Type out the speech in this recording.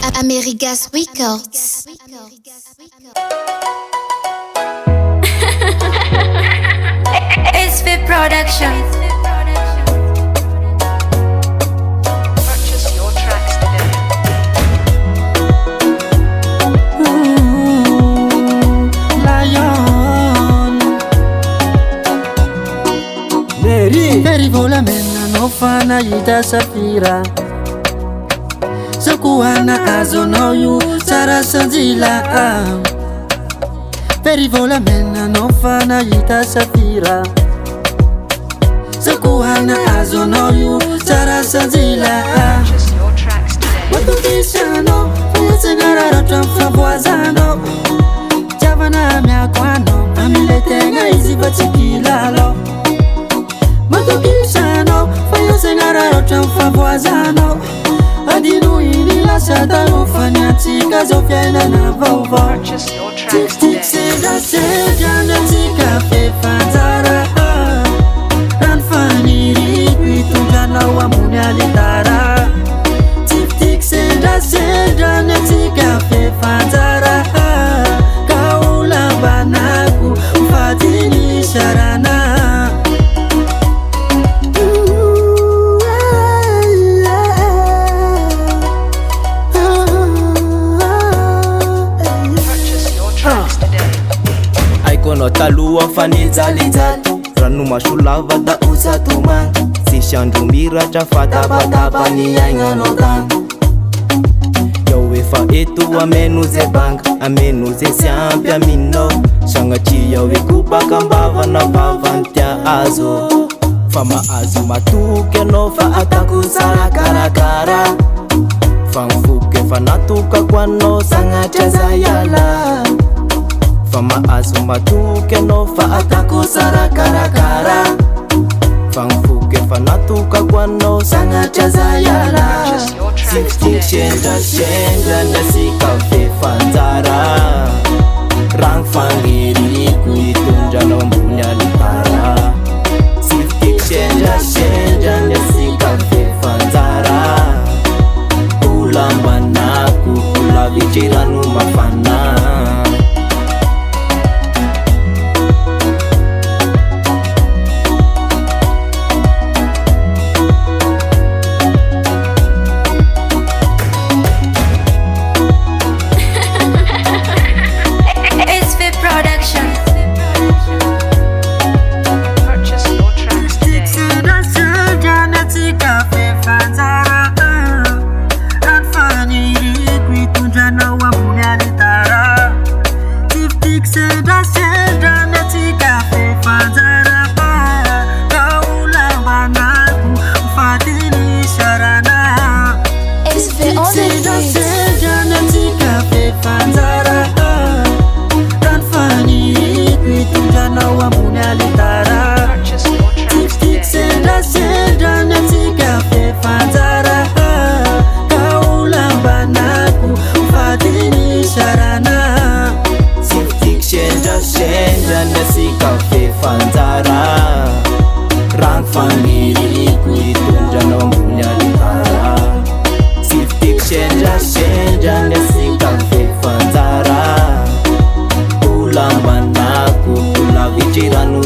Amerigas Records. SV Production. Purchase your tracks today. Lion Meri volamena no fana ita safira Sokuana azono yu sara sanjila Meri volamena no fana ita safira Sokuana azono yu sara sanjila Purchase your tracks today. Watubishano Fuyasengara rotamfa voazano Javana miakwano Amiletenga izi vatikilalo Watubishano Fuyasengara rotamfa voazano Adinu ini la satano Fanyatika zofyena na vovo Purchase your tracks Tik today. seda seja Natika fe fanzara Ranfani rikwitu Jana wa munyalitara Tik seda seja Natika fe fanzara Kaula banaku Mfatini sharana Purchase your tracks today. Aikono talua fanizalizali Ranuma shulava da usatuma Sishandumira chafatabadaba ni ainganodang Yawefa etu amenuze bank Amenuze siampi amino Shangachi yawe kubaka mbava na vavantia azo Fama azo matuke no fa ataku sara karakara Fanfuke fanatuka kwano sangacha zayala Fama azo matuke no fa ataku sara karakara Fanfuke fanatuka kwano sangacha zayala Purchase your tracks Sifti today. shenja Nasika fe fanzara Rang fangiri kuitunja no mbunya litara Sifti shenja Nasika fe fanzara Ulamba naku kula vichiranu mafana SV Production. Purchase your tracks today. Seda seja Natika fe fanzara Ranfani rikwitu Jana wa munyalitara Tik seda seja Natika fe fanzara Kaula banaku Mfatini sharana SV on the Seda beat. seja Natika fe fanzara Ranfani rikwitu Jana wa munyalitara Purchase your tracks Tik today. seda seja Natika fe fanzara Kaula banaku Mfatini sharana Siftik shenja Nasika fe fanzara Rang fangiri kuitunja no mbunya litara Siftik shenja Nasika fe fanzara Ulamba naku kula vichiranu